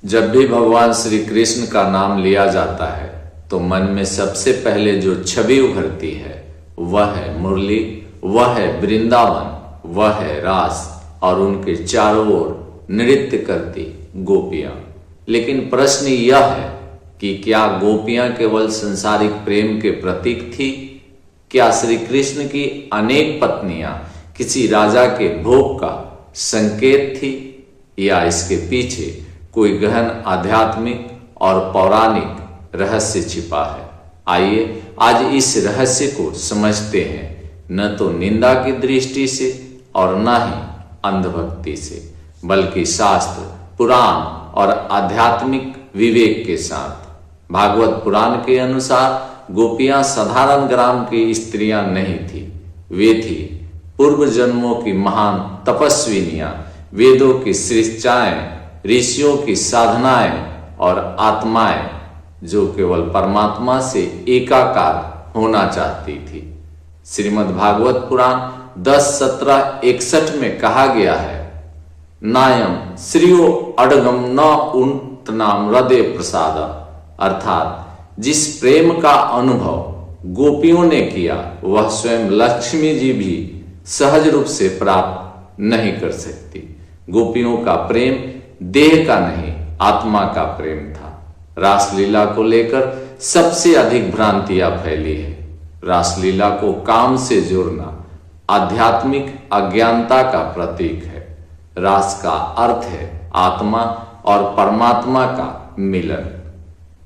जब भी भगवान श्री कृष्ण का नाम लिया जाता है तो मन में सबसे पहले जो छवि उभरती है वह है मुरली, वह है वृंदावन, वह है रास और उनके चारों ओर नृत्य करती गोपियां। लेकिन प्रश्न यह है कि क्या गोपियां केवल संसारिक प्रेम के प्रतीक थी? क्या श्री कृष्ण की अनेक पत्नियां किसी राजा के भोग का संकेत थी, या इसके पीछे कोई गहन आध्यात्मिक और पौराणिक रहस्य छिपा है? आइए आज इस रहस्य को समझते हैं, न तो निंदा की दृष्टि से और न ही अंधभक्ति से, बल्कि शास्त्र, पुराण और आध्यात्मिक विवेक के साथ। भागवत पुराण के अनुसार गोपियां साधारण ग्राम की स्त्रियां नहीं थी, वे थी पूर्व जन्मों की महान तपस्विनियां, वेदों की सृष्टाएं, ऋषियों की साधनाएं और आत्माएं जो केवल परमात्मा से एकाकार होना चाहती थी। श्रीमद् भागवत पुराण 10:17-61 में कहा गया है, नायम श्रियो अडगम न उन्तनाम हृदय प्रसाद, अर्थात जिस प्रेम का अनुभव गोपियों ने किया वह स्वयं लक्ष्मी जी भी सहज रूप से प्राप्त नहीं कर सकती। गोपियों का प्रेम देह का नहीं, आत्मा का प्रेम था। रासलीला को लेकर सबसे अधिक भ्रांतियां फैली है। रासलीला को काम से जोड़ना आध्यात्मिक अज्ञानता का प्रतीक है। रास का अर्थ है आत्मा और परमात्मा का मिलन।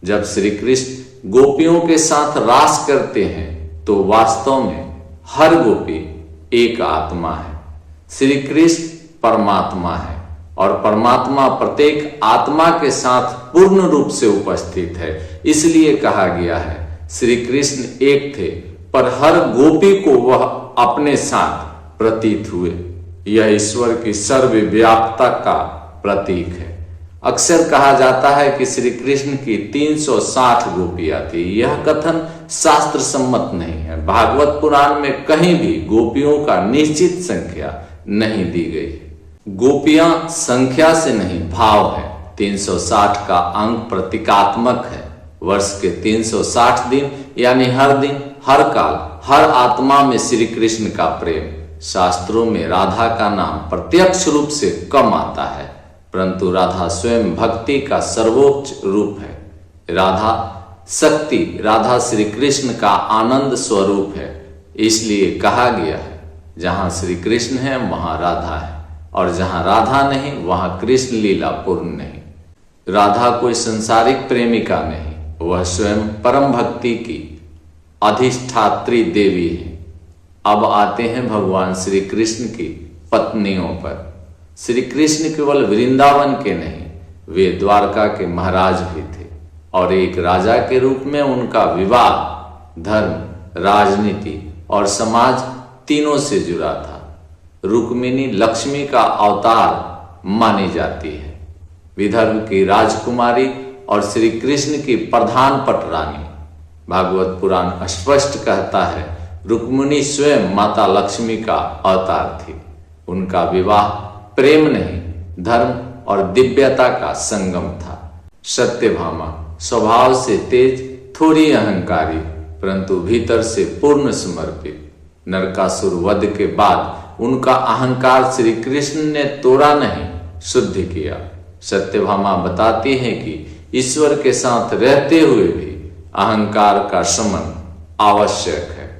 जब श्री कृष्ण गोपियों के साथ रास करते हैं तो वास्तव में हर गोपी एक आत्मा है। श्री कृष्ण परमात्मा है और परमात्मा प्रत्येक आत्मा के साथ पूर्ण रूप से उपस्थित है। इसलिए कहा गया है श्री कृष्ण एक थे पर हर गोपी को वह अपने साथ प्रतीत हुए। यह ईश्वर की सर्वव्यापकता का प्रतीक है। अक्सर कहा जाता है कि श्री कृष्ण की 360 गोपियां थी। यह कथन शास्त्र सम्मत नहीं है। भागवत पुराण में कहीं भी गोपियों का निश्चित संख्या नहीं दी गई है। गोपियां संख्या से नहीं भाव है। 360 का अंक प्रतीकात्मक है। वर्ष के 360 दिन यानी हर दिन, हर काल, हर आत्मा में श्री कृष्ण का प्रेम। शास्त्रों में राधा का नाम प्रत्यक्ष रूप से कम आता है, परंतु राधा स्वयं भक्ति का सर्वोच्च रूप है। राधा शक्ति, राधा श्री कृष्ण का आनंद स्वरूप है। इसलिए कहा गया है जहां श्री कृष्ण है वहां राधा है, और जहां राधा नहीं वहां कृष्ण लीला पूर्ण नहीं। राधा कोई संसारिक प्रेमिका नहीं, वह स्वयं परम भक्ति की अधिष्ठात्री देवी है। अब आते हैं भगवान श्री कृष्ण की पत्नियों पर। श्री कृष्ण केवल वृंदावन के नहीं, वे द्वारका के महाराज भी थे, और एक राजा के रूप में उनका विवाह धर्म, राजनीति और समाज तीनों से जुड़ा था। रुक्मिणी लक्ष्मी का अवतार मानी जाती है। विदर्भ की राजकुमारी और श्री कृष्ण की प्रधान पटरानी। भागवत पुराण स्पष्ट कहता है रुक्मिणी स्वयं माता लक्ष्मी का अवतार थी। उनका विवाह प्रेम नहीं, धर्म और दिव्यता का संगम था। सत्यभामा स्वभाव से तेज, थोड़ी अहंकारी, परंतु भीतर से पूर्ण समर्पित। नरकासुर वध के बाद उनका अहंकार श्री कृष्ण ने तोड़ा नहीं, शुद्ध किया। सत्यभामा बताती है कि ईश्वर के साथ रहते हुए भी अहंकार का शमन आवश्यक है।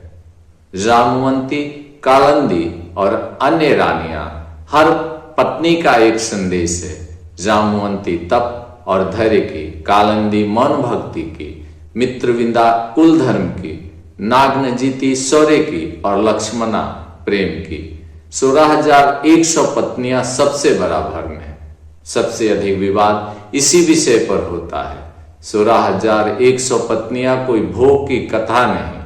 जामवंती, कालिंदी और अन्य रानियां हर पत्नी का एक संदेश है। जामवंती तप और धैर्य की, कालिंदी मौन भक्ति की, मित्रविंदा कुल धर्म की, नागनजीती शौर्य की और लक्ष्मणा प्रेम की। 16,100 पत्नियां सबसे बड़ा भ्रम है। सबसे अधिक विवाद इसी विषय पर होता है। 16,100 पत्नियां कोई भोग की कथा नहीं।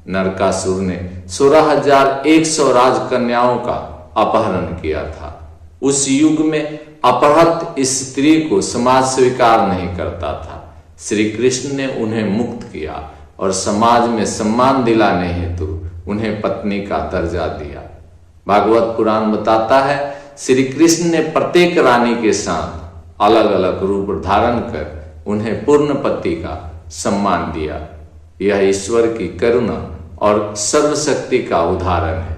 नरकासुर ने 16,100 राजकन्याओं का अपहरण किया था। उस युग में अपहृत स्त्री को समाज स्वीकार नहीं करता था। श्री कृष्ण ने उन्हें मुक्त किया और समाज में सम्मान दिलाने हेतु उन्हें पत्नी का दर्जा दिया। भागवत पुराण बताता है श्री कृष्ण ने प्रत्येक रानी के साथ अलग अलग रूप धारण कर उन्हें पूर्ण पति का सम्मान दिया। यह ईश्वर की करुणा और सर्वशक्ति का उदाहरण है।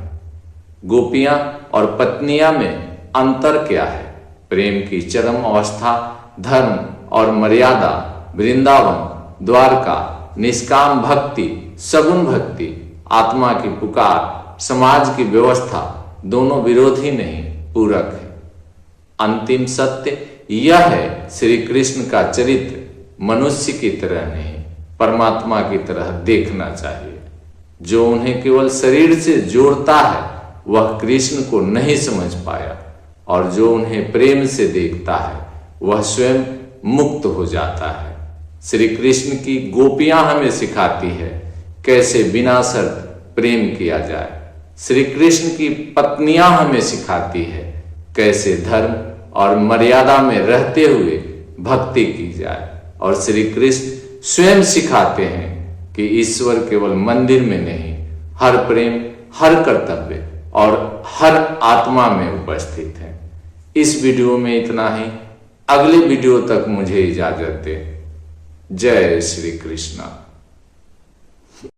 गोपियां और पत्नियां में अंतर क्या है? प्रेम की चरम अवस्था, धर्म और मर्यादा, वृंदावन, द्वारका, निष्काम भक्ति, सगुण भक्ति, आत्मा की पुकार, समाज की व्यवस्था, दोनों विरोधी नहीं, पूरक है। अंतिम सत्य यह है, श्री कृष्ण का चरित्र मनुष्य की तरह नहीं, परमात्मा की तरह देखना चाहिए। जो उन्हें केवल शरीर से जोड़ता है वह कृष्ण को नहीं समझ पाया, और जो उन्हें प्रेम से देखता है वह स्वयं मुक्त हो जाता है। श्री कृष्ण की गोपियां हमें सिखाती है कैसे बिना शर्त प्रेम किया जाए। श्री कृष्ण की पत्नियां हमें सिखाती है कैसे धर्म और मर्यादा में रहते हुए भक्ति की जाए। और श्री कृष्ण स्वयं सिखाते हैं कि ईश्वर केवल मंदिर में नहीं, हर प्रेम, हर कर्तव्य और हर आत्मा में उपस्थित है। इस वीडियो में इतना ही। अगले वीडियो तक मुझे इजाजत दें। जय श्री कृष्ण।